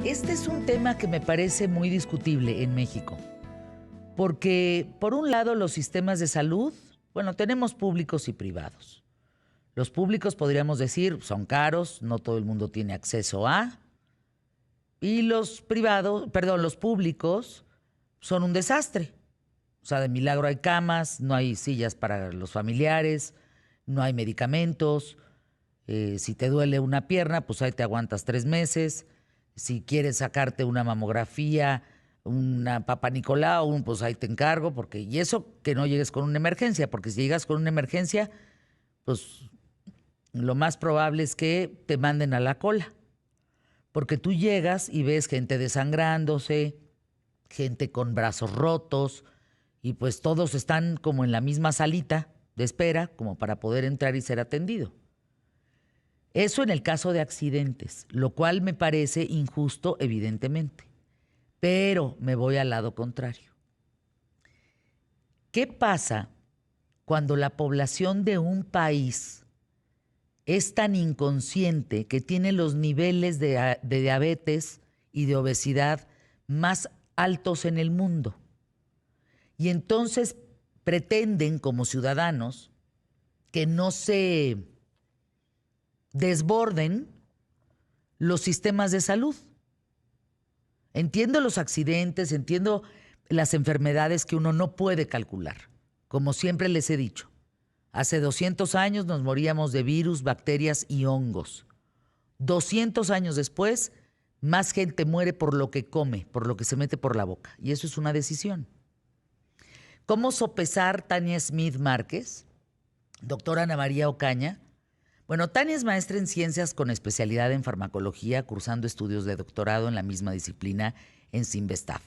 Este es un tema que me parece muy discutible en México, porque por un lado los sistemas de salud, bueno, tenemos públicos y privados. Los públicos podríamos decir son caros, no todo el mundo tiene acceso a, y los privados, perdón, los públicos son un desastre. O sea, de milagro hay camas, no hay sillas para los familiares, no hay medicamentos. Si te duele una pierna, pues ahí te aguantas 3 meses. Si quieres sacarte una mamografía, una Papa Nicolau, pues ahí te encargo, porque, y eso que no llegues con una emergencia, porque si llegas con una emergencia, pues lo más probable es que te manden a la cola. Porque tú llegas y ves gente desangrándose, gente con brazos rotos, y pues todos están como en la misma salita de espera, como para poder entrar y ser atendido. Eso en el caso de accidentes, lo cual me parece injusto, evidentemente. Pero me voy al lado contrario. ¿Qué pasa cuando la población de un país es tan inconsciente que tiene los niveles de diabetes y de obesidad más altos en el mundo? Y entonces pretenden como ciudadanos que no se desborden los sistemas de salud. Entiendo los accidentes, entiendo las enfermedades que uno no puede calcular. Como siempre les he dicho, hace 200 años nos moríamos de virus, bacterias y hongos. 200 años después, más gente muere por lo que come, por lo que se mete por la boca. Y eso es una decisión. ¿Cómo sopesar Tania Smith Márquez, doctora Ana María Ocaña? Bueno, Tania es maestra en ciencias con especialidad en farmacología, cursando estudios de doctorado en la misma disciplina en Sinvestaf.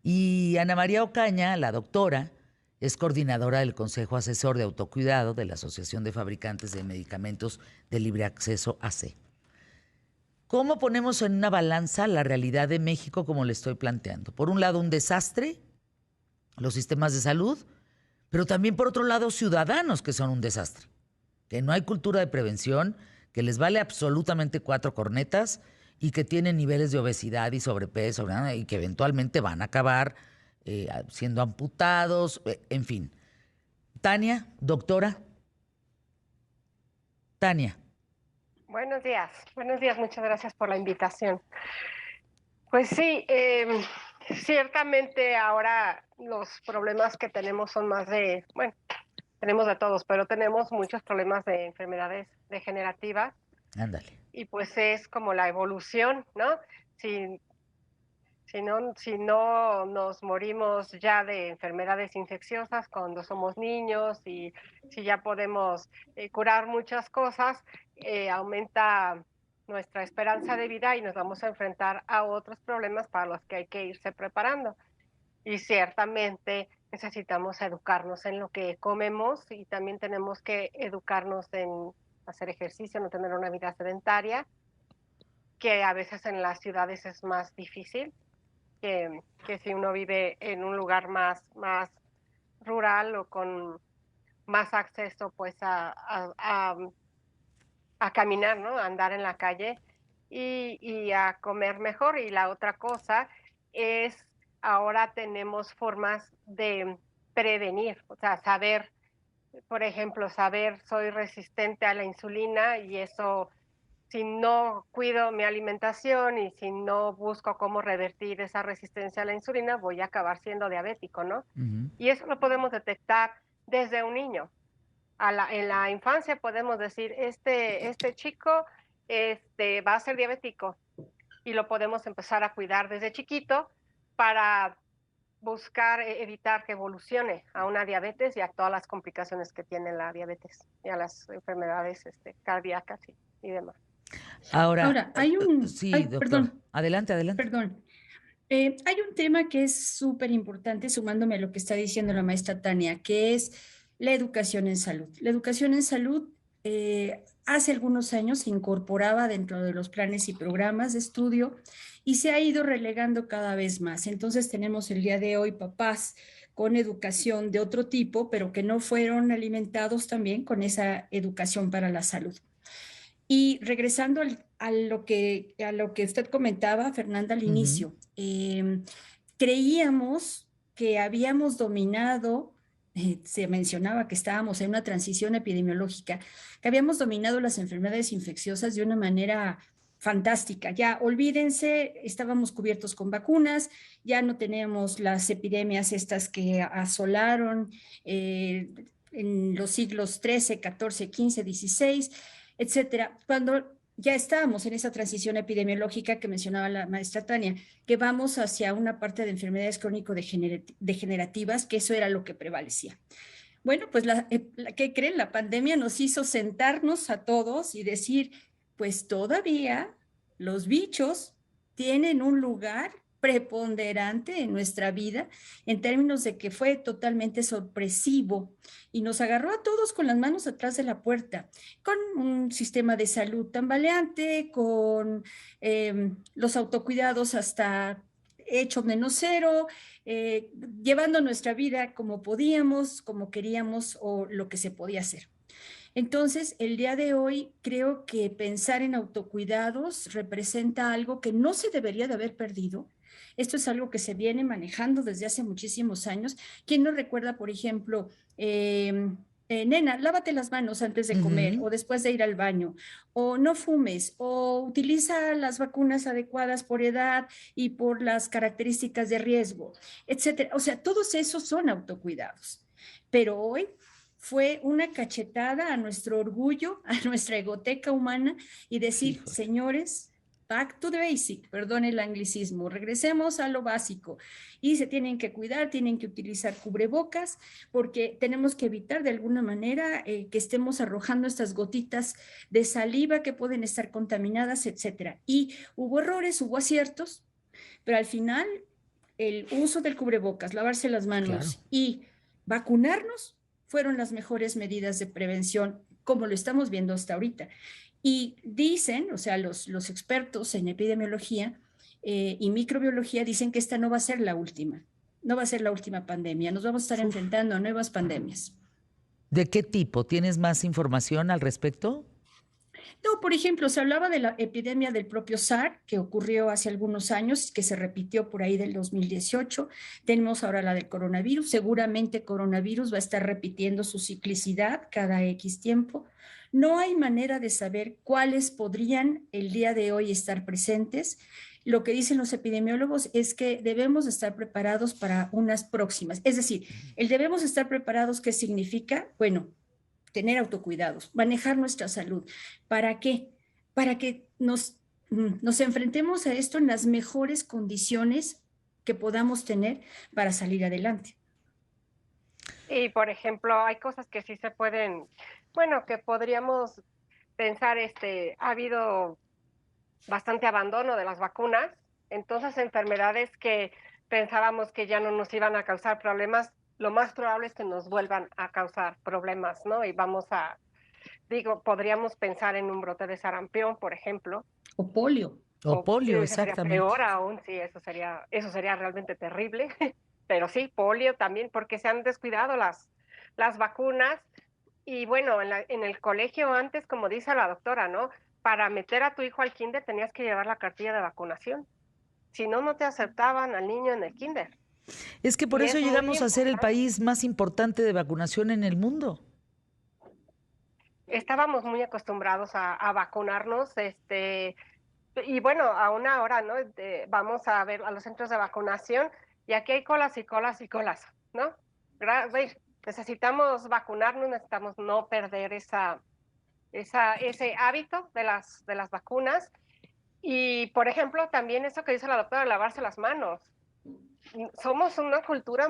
Y Ana María Ocaña, la doctora, es coordinadora del Consejo Asesor de Autocuidado de la Asociación de Fabricantes de Medicamentos de Libre Acceso AC. ¿Cómo ponemos en una balanza la realidad de México como le estoy planteando? Por un lado, un desastre, los sistemas de salud, pero también por otro lado, ciudadanos que son un desastre, que no hay cultura de prevención, que les vale absolutamente 4 cornetas y que tienen niveles de obesidad y sobrepeso y que eventualmente van a acabar siendo amputados, en fin. Tania, doctora. Tania. Buenos días, muchas gracias por la invitación. Pues sí, ciertamente ahora los problemas que tenemos son más bueno, tenemos de todos, pero tenemos muchos problemas de enfermedades degenerativas Ándale. y pues es como la evolución, ¿no? Si, si no nos morimos ya de enfermedades infecciosas cuando somos niños y si ya podemos curar muchas cosas, aumenta nuestra esperanza de vida y nos vamos a enfrentar a otros problemas para los que hay que irse preparando. Y ciertamente necesitamos educarnos en lo que comemos y también tenemos que educarnos en hacer ejercicio, no tener una vida sedentaria, que a veces en las ciudades es más difícil que si uno vive en un lugar más rural o con más acceso pues a caminar, ¿no? A andar en la calle y a comer mejor. Y la otra cosa es, ahora tenemos formas de prevenir, o sea, saber, por ejemplo, saber soy resistente a la insulina y eso, si no cuido mi alimentación y si no busco cómo revertir esa resistencia a la insulina, voy a acabar siendo diabético, ¿no? Y eso lo podemos detectar desde un niño. En la infancia podemos decir, este chico va a ser diabético y lo podemos empezar a cuidar desde chiquito para buscar evitar que evolucione a una diabetes y a todas las complicaciones que tiene la diabetes y a las enfermedades cardíacas y demás. Ahora, Ahora, hay sí, doctora. perdón, Adelante, adelante. perdón. Hay un tema que es súper importante, sumándome a lo que está diciendo la maestra Tania, que es la educación en salud. La educación en salud hace algunos años se incorporaba dentro de los planes y programas de estudio y se ha ido relegando cada vez más. Entonces tenemos el día de hoy papás con educación de otro tipo, pero que no fueron alimentados también con esa educación para la salud. Y regresando a lo que usted comentaba, Fernanda, al Ujú. inicio, creíamos que habíamos dominado, se mencionaba que estábamos en una transición epidemiológica, que habíamos dominado las enfermedades infecciosas de una manera fantástica. Ya olvídense, estábamos cubiertos con vacunas, ya no tenemos las epidemias estas que asolaron en los siglos XIII, XIV, XV, XVI, etcétera. Cuando ya estábamos en esa transición epidemiológica que mencionaba la maestra Tania, que vamos hacia una parte de enfermedades crónico-degenerativas, que eso era lo que prevalecía. Bueno, pues ¿qué creen? La pandemia nos hizo sentarnos a todos y decir, pues todavía los bichos tienen un lugar preponderante en nuestra vida en términos de que fue totalmente sorpresivo y nos agarró a todos con las manos atrás de la puerta, con un sistema de salud tambaleante, con los autocuidados hasta hecho menos cero, eh, llevando nuestra vida como podíamos, como queríamos o lo que se podía hacer. Entonces, el día de hoy creo que pensar en autocuidados representa algo que no se debería de haber perdido. Esto es algo que se viene manejando desde hace muchísimos años. ¿Quién no recuerda, por ejemplo, nena, lávate las manos antes de comer Ujú. o después de ir al baño, o no fumes, o utiliza las vacunas adecuadas por edad y por las características de riesgo, etcétera? O sea, todos esos son autocuidados. Pero hoy fue una cachetada a nuestro orgullo, a nuestra egoteca humana y decir, Híjole. señores, back to the basic, perdón el anglicismo, regresemos a lo básico y se tienen que cuidar, tienen que utilizar cubrebocas porque tenemos que evitar de alguna manera que estemos arrojando estas gotitas de saliva que pueden estar contaminadas, etcétera. Y hubo errores, hubo aciertos, pero al final el uso del cubrebocas, lavarse las Claro. manos y vacunarnos fueron las mejores medidas de prevención, como lo estamos viendo hasta ahorita. Y dicen, o sea, los expertos en epidemiología y microbiología dicen que esta no va a ser la última, no va a ser la última pandemia, nos vamos a estar Uf. enfrentando a nuevas pandemias. ¿De qué tipo? ¿Tienes más información al respecto? No, por ejemplo, se hablaba de la epidemia del propio SARS, que ocurrió hace algunos años, que se repitió por ahí del 2018. Tenemos ahora la del coronavirus. Seguramente coronavirus va a estar repitiendo su ciclicidad cada X tiempo. No hay manera de saber cuáles podrían el día de hoy estar presentes. Lo que dicen los epidemiólogos es que debemos estar preparados para unas próximas. Es decir, el debemos estar preparados, ¿qué significa? Bueno, tener autocuidados, manejar nuestra salud. ¿Para qué? Para que nos enfrentemos a esto en las mejores condiciones que podamos tener para salir adelante. Y por ejemplo, hay cosas que sí se pueden, bueno, que podríamos pensar, ha habido bastante abandono de las vacunas, entonces enfermedades que pensábamos que ya no nos iban a causar problemas, lo más probable es que nos vuelvan a causar problemas, ¿no? Y podríamos pensar en un brote de sarampión, por ejemplo, O polio. O o polio, eso sería exactamente. peor aún, sí, eso sería realmente terrible, pero sí, polio también, porque se han descuidado las vacunas. Y bueno, en el colegio antes, como dice la doctora, ¿no? Para meter a tu hijo al kinder tenías que llevar la cartilla de vacunación. Si no, no te aceptaban al niño en el kinder. Es que por Y eso es muy llegamos a ser el importante. país más importante de vacunación en el mundo. Estábamos muy acostumbrados a vacunarnos, y bueno, aún ahora, ¿no? Vamos a ver a los centros de vacunación y aquí hay colas y colas y colas, ¿no? Necesitamos vacunarnos, necesitamos no perder ese hábito de las vacunas. Y, por ejemplo, también eso que dice la doctora, lavarse las manos. Somos una cultura,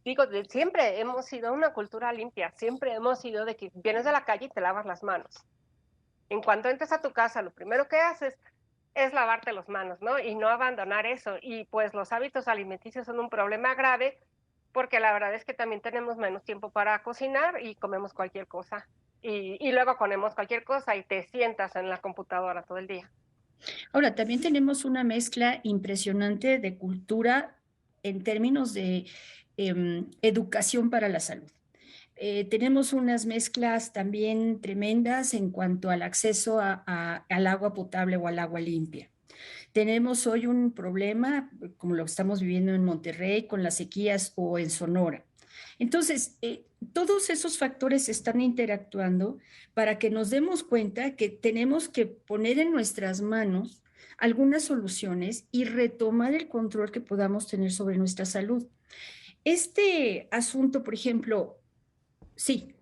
digo, siempre hemos sido una cultura limpia, siempre hemos sido de que vienes de la calle y te lavas las manos. En cuanto entres a tu casa, lo primero que haces es lavarte las manos, ¿no? Y no abandonar eso. Y pues los hábitos alimenticios son un problema grave porque la verdad es que también tenemos menos tiempo para cocinar y comemos cualquier cosa. Y luego comemos cualquier cosa y te sientas en la computadora todo el día. Ahora, también tenemos una mezcla impresionante de cultura en términos de educación para la salud. Tenemos unas mezclas también tremendas en cuanto al acceso al agua potable o al agua limpia. Tenemos hoy un problema, como lo estamos viviendo en Monterrey, con las sequías o en Sonora. Entonces, todos esos factores están interactuando para que nos demos cuenta que tenemos que poner en nuestras manos algunas soluciones y retomar el control que podamos tener sobre nuestra salud. Este asunto, por ejemplo, sí,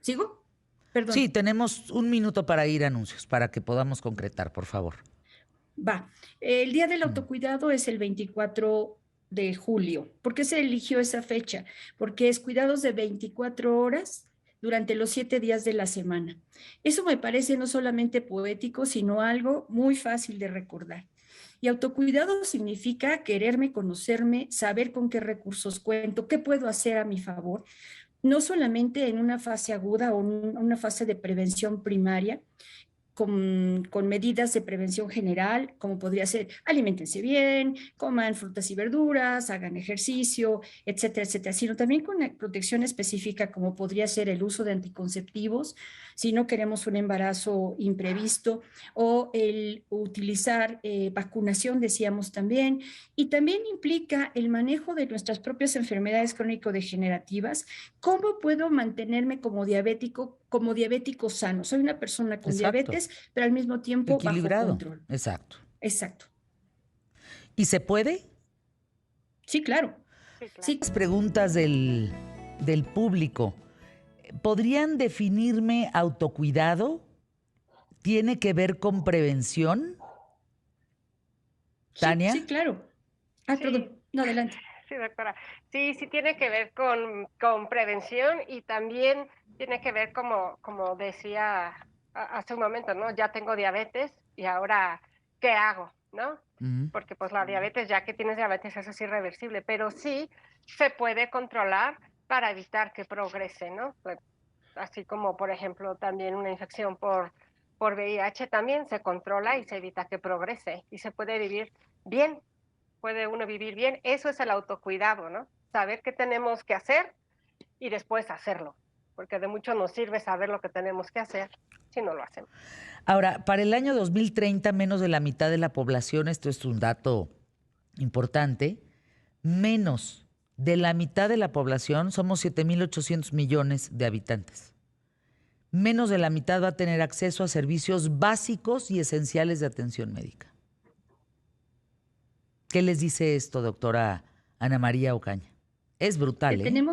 ¿sigo? Sí, Perdón. tenemos un minuto para ir a anuncios, para que podamos concretar, por favor. Va. El Día del Autocuidado es el 24 de julio. ¿Por qué se eligió esa fecha? Porque es cuidados de 24 horas durante los 7 días de la semana. Eso me parece no solamente poético, sino algo muy fácil de recordar. Y autocuidado significa quererme, conocerme, saber con qué recursos cuento, qué puedo hacer a mi favor, no solamente en una fase aguda o una fase de prevención primaria, con medidas de prevención general, como podría ser aliméntense bien, coman frutas y verduras, hagan ejercicio, etcétera, etcétera, sino también con protección específica, como podría ser el uso de anticonceptivos, si no queremos un embarazo imprevisto, o el utilizar vacunación, decíamos también, y también implica el manejo de nuestras propias enfermedades crónico-degenerativas. ¿Cómo puedo mantenerme como diabético sano? Soy una persona con Exacto. diabetes, pero al mismo tiempo bajo Equilibrado. control. Exacto. Exacto. ¿Y se puede? Sí, claro. Sí, claro. Sí, Las preguntas del público. ¿Podrían definirme autocuidado? ¿Tiene que ver con prevención, sí, Tania? sí, claro. Ah, Sí, perdón. No, adelante. sí, doctora. Sí, sí tiene que ver con prevención y también tiene que ver, como decía hace un momento, ¿no? Ya tengo diabetes y ahora, ¿qué hago? ¿No? Ujú. Porque pues la diabetes, ya que tienes diabetes, eso es irreversible, pero sí se puede controlar para evitar que progrese, ¿no? Pues, así como, por ejemplo, también una infección por VIH también se controla y se evita que progrese y se puede vivir bien, puede uno vivir bien. Eso es el autocuidado, ¿no? Saber qué tenemos que hacer y después hacerlo, porque de mucho nos sirve saber lo que tenemos que hacer si no lo hacemos. Ahora, para el año 2030, menos de la mitad de la población, esto es un dato importante, menos de la mitad de la población, somos 7.800 millones de habitantes. Menos de la mitad va a tener acceso a servicios básicos y esenciales de atención médica. ¿Qué les dice esto, doctora Ana María Ocaña? Es brutal, ¿eh?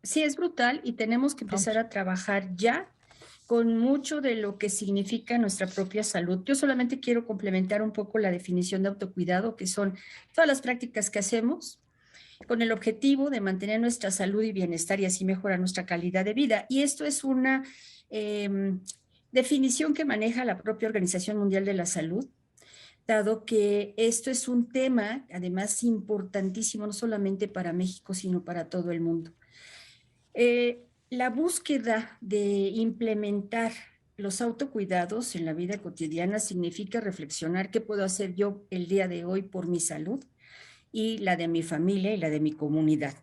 Sí, es brutal y tenemos que No, empezar pues, a trabajar ya con mucho de lo que significa nuestra propia salud. Yo solamente quiero complementar un poco la definición de autocuidado, que son todas las prácticas que hacemos con el objetivo de mantener nuestra salud y bienestar y así mejorar nuestra calidad de vida. Y esto es una definición que maneja la propia Organización Mundial de la Salud, dado que esto es un tema, además, importantísimo, no solamente para México, sino para todo el mundo. La búsqueda de implementar los autocuidados en la vida cotidiana significa reflexionar qué puedo hacer yo el día de hoy por mi salud y la de mi familia y la de mi comunidad.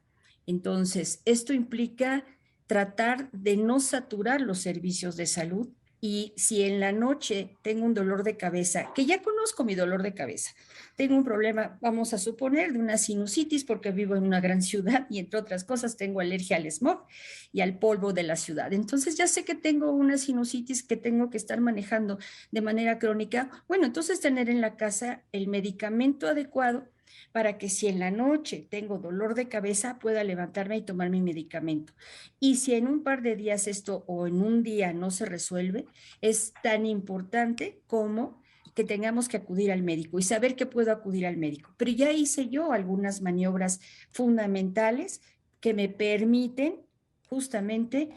Entonces, esto implica tratar de no saturar los servicios de salud y si en la noche tengo un dolor de cabeza, que ya conozco mi dolor de cabeza, tengo un problema, vamos a suponer, de una sinusitis porque vivo en una gran ciudad y entre otras cosas tengo alergia al smog y al polvo de la ciudad. Entonces ya sé que tengo una sinusitis que tengo que estar manejando de manera crónica. Bueno, entonces tener en la casa el medicamento adecuado para que si en la noche tengo dolor de cabeza pueda levantarme y tomar mi medicamento. Y si en un par de días esto o en un día no se resuelve, es tan importante como que tengamos que acudir al médico y saber que puedo acudir al médico. Pero ya hice yo algunas maniobras fundamentales que me permiten justamente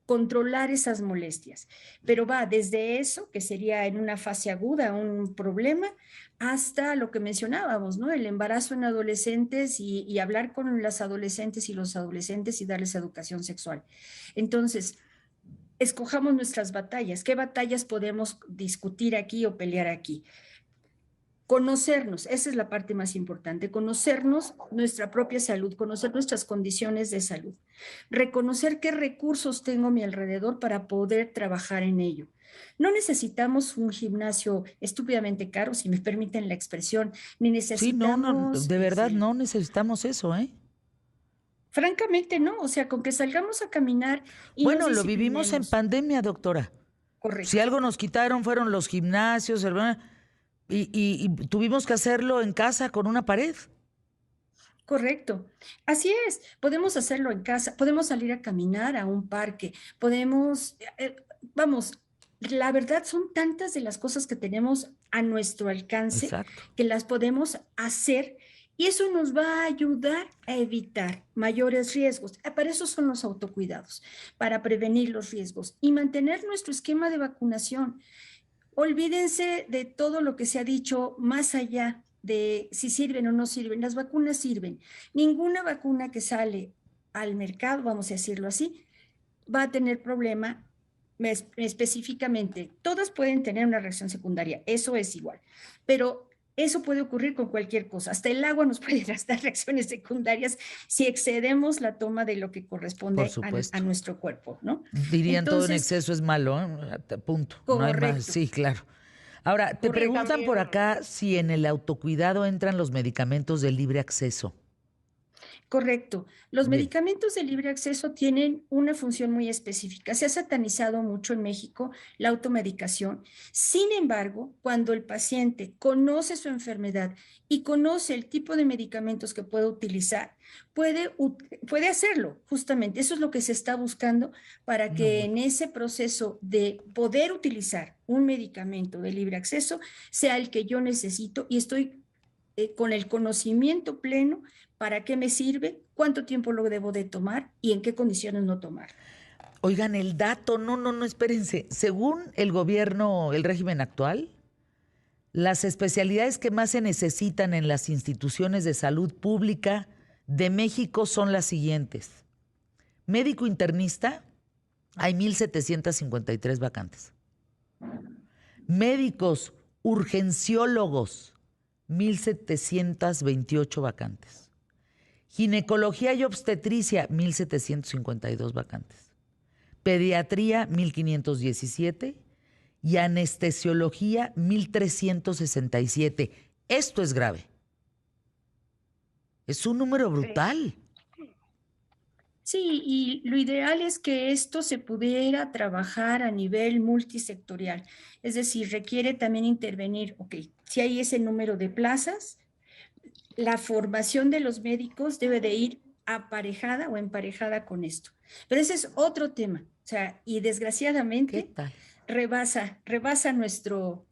controlar esas molestias. Pero va desde eso, que sería en una fase aguda un problema, hasta lo que mencionábamos, ¿no? El embarazo en adolescentes y hablar con las adolescentes y los adolescentes y darles educación sexual. Entonces, escojamos nuestras batallas. ¿Qué batallas podemos discutir aquí o pelear aquí? conocernos, esa es la parte más importante, conocernos nuestra propia salud, conocer nuestras condiciones de salud, reconocer qué recursos tengo a mi alrededor para poder trabajar en ello. No necesitamos un gimnasio estúpidamente caro, si me permiten la expresión, ni Sí, no, necesitamos, de verdad no necesitamos eso, ¿eh? francamente, no, o sea, con que salgamos a caminar y nos Bueno, lo vivimos en disciplinemos. pandemia, doctora. Si Correcto. algo nos quitaron fueron los gimnasios, ¿verdad? Y tuvimos que hacerlo en casa con una pared. Correcto. Así es. Podemos hacerlo en casa, podemos salir a caminar a un parque, podemos, vamos, la verdad son tantas de las cosas que tenemos a nuestro alcance Exacto. que las podemos hacer y eso nos va a ayudar a evitar mayores riesgos. Para eso son los autocuidados, para prevenir los riesgos y mantener nuestro esquema de vacunación. Olvídense de todo lo que se ha dicho más allá de si sirven o no sirven. Las vacunas sirven. Ninguna vacuna que sale al mercado, vamos a decirlo así, va a tener problema específicamente. Todas pueden tener una reacción secundaria, eso es igual, pero eso puede ocurrir con cualquier cosa. Hasta el agua nos puede dar reacciones secundarias si excedemos la toma de lo que Por corresponde a supuesto. nuestro cuerpo, ¿no? Dirían todo en Entonces, exceso es malo, ¿eh? Punto. No hay más. correcto. Sí, claro. Ahora, te Porque preguntan por también, acá si en el autocuidado entran los medicamentos de libre acceso. Correcto. Los Bien. medicamentos de libre acceso tienen una función muy específica. Se ha satanizado mucho en México la automedicación. Sin embargo, cuando el paciente conoce su enfermedad y conoce el tipo de medicamentos que puede utilizar, puede hacerlo, justamente. Eso es lo que se está buscando para No, que bueno. en ese proceso de poder utilizar un medicamento de libre acceso sea el que yo necesito y estoy con el conocimiento pleno para qué me sirve, cuánto tiempo lo debo de tomar y en qué condiciones no tomar. Oigan, el dato, no, espérense. Según el gobierno, el régimen actual, las especialidades que más se necesitan en las instituciones de salud pública de México son las siguientes. Médico internista, hay 1,753 vacantes. Médicos urgenciólogos, 1,728 vacantes. Ginecología y obstetricia, 1,752 vacantes. Pediatría, 1,517. Y anestesiología, 1,367. Esto es grave. Es un número brutal. Sí, y lo ideal es que esto se pudiera trabajar a nivel multisectorial. Es decir, requiere también intervenir, ok, si hay ese número de plazas, la formación de los médicos debe de ir aparejada o emparejada con esto. Pero ese es otro tema. O sea, y ¿Qué desgraciadamente tal? rebasa nuestro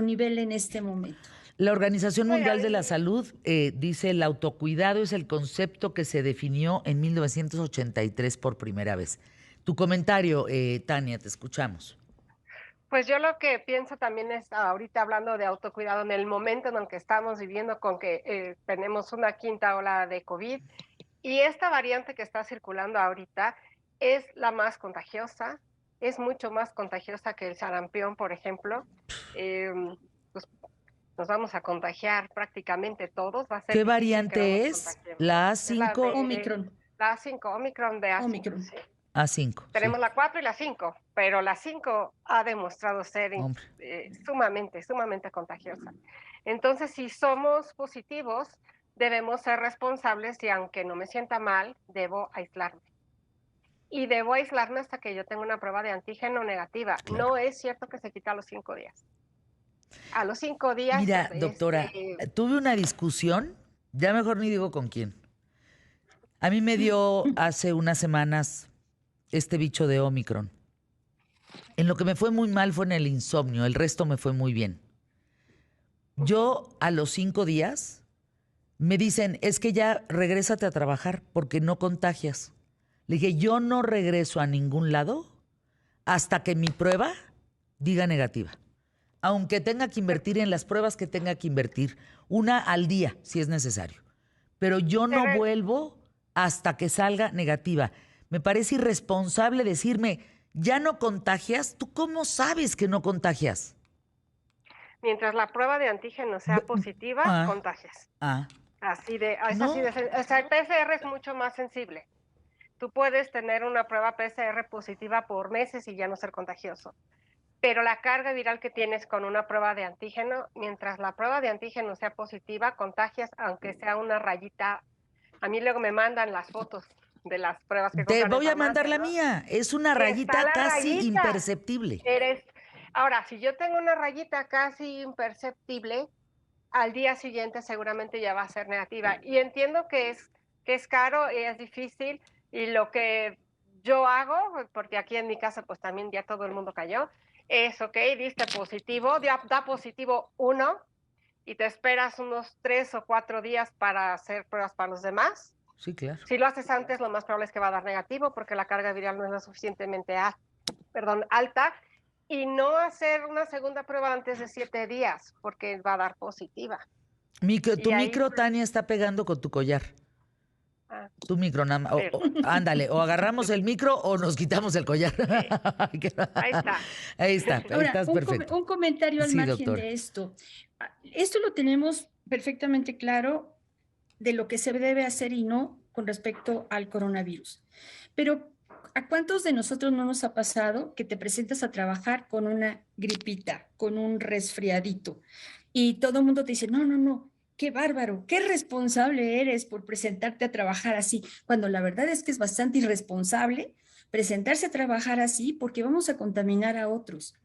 nivel en este momento. La Organización Mundial de la oigan, Salud dice el autocuidado es el concepto que se definió en 1983 por primera vez. Tu comentario, Tania, te escuchamos. pues yo lo que pienso también es, ahorita hablando de autocuidado, en el momento en el que estamos viviendo con que tenemos una quinta ola de COVID y esta variante que está circulando ahorita es la más contagiosa, es mucho más contagiosa que el sarampión, por ejemplo. Eh, pues nos vamos a contagiar prácticamente todos, va a ser ¿Qué difícil que no nos variante es? contagiemos. ¿La Es la A5? Omicron, la A5, Omicron de A5, Omicron. sí. A5, sí. Tenemos la 4 y la 5, pero la 5 ha demostrado ser Hombre. sumamente contagiosa. Entonces, si somos positivos, debemos ser responsables y aunque no me sienta mal, debo aislarme. Y debo aislarme hasta que yo tenga una prueba de antígeno negativa. Claro. No es cierto que se quita a los 5 días. A los 5 días... Mira, doctora, tuve una discusión, ya mejor ni digo con quién. A mí me dio hace unas semanas este bicho de Omicron. En lo que me fue muy mal fue en el insomnio, el resto me fue muy bien. Yo a los 5 días me dicen, es que ya regrésate a trabajar porque no contagias. Le dije, yo no regreso a ningún lado hasta que mi prueba diga negativa. Aunque tenga que invertir en las pruebas que tenga que invertir, una al día si es necesario. Pero yo no vuelvo hasta que salga negativa. Me parece irresponsable decirme, ya no contagias. ¿Tú cómo sabes que no contagias? Mientras la prueba de antígeno sea positiva, contagias. Así de, es así de, o sea, el PCR es mucho más sensible. Tú puedes tener una prueba PCR positiva por meses y ya no ser contagioso. Pero la carga viral que tienes con una prueba de antígeno, mientras la prueba de antígeno sea positiva, contagias aunque sea una rayita. A mí luego me mandan las fotos de las pruebas que Te compran voy en a mandar farmacia, la ¿no? mía. Es una Está rayita la casi rayita. imperceptible. Ahora, si yo tengo una rayita casi imperceptible, al día siguiente seguramente ya va a ser negativa. Y entiendo que es caro y es difícil, y lo que yo hago, porque aquí en mi casa pues también ya todo el mundo cayó, es, ok, diste positivo, da positivo 1, y te esperas unos 3 o 4 días para hacer pruebas para los demás. Sí, claro. Si lo haces antes, lo más probable es que va a dar negativo porque la carga viral no es lo suficientemente alta, y no hacer una segunda prueba antes de 7 días porque va a dar positiva. Tu micro, Tania, está pegando con tu collar. Tu micro, nada más. Ándale, o agarramos el micro o nos quitamos el collar. Ahí está. Ahí está, ahí Ahora, estás perfecto. un comentario al margen doctora. de esto. Esto lo tenemos perfectamente claro de lo que se debe hacer y no con respecto al coronavirus. Pero ¿a cuántos de nosotros no nos ha pasado que te presentas a trabajar con una gripita, con un resfriadito? Y todo el mundo te dice, no, qué bárbaro, qué responsable eres por presentarte a trabajar así, cuando la verdad es que es bastante irresponsable presentarse a trabajar así porque vamos a contaminar a otros.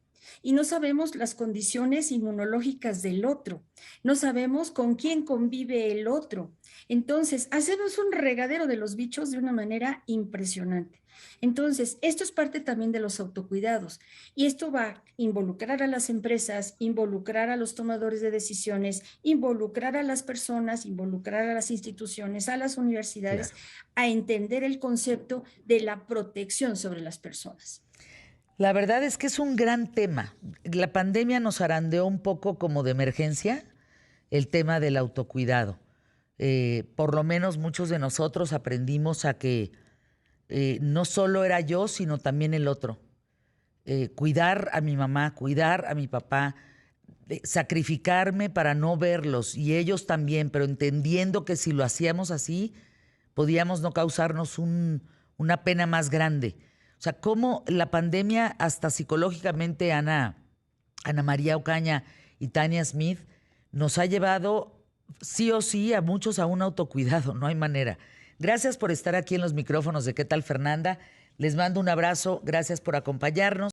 Y no sabemos las condiciones inmunológicas del otro, no sabemos con quién convive el otro. Entonces, hacemos un regadero de los bichos de una manera impresionante. Entonces, esto es parte también de los autocuidados, y esto va a involucrar a las empresas, involucrar a los tomadores de decisiones, involucrar a las personas, involucrar a las instituciones, a las universidades, claro, a entender el concepto de la protección sobre las personas. La verdad es que es un gran tema. La pandemia nos arandeó un poco como de emergencia el tema del autocuidado. Por lo menos muchos de nosotros aprendimos a que no solo era yo, sino también el otro. Cuidar a mi mamá, cuidar a mi papá, sacrificarme para no verlos, y ellos también, pero entendiendo que si lo hacíamos así, podíamos no causarnos una pena más grande. O sea, cómo la pandemia, hasta psicológicamente, Ana María Ocaña y Tania Smith, nos ha llevado sí o sí a muchos a un autocuidado, no hay manera. Gracias por estar aquí en los micrófonos de ¿Qué tal, Fernanda? Les mando un abrazo, gracias por acompañarnos.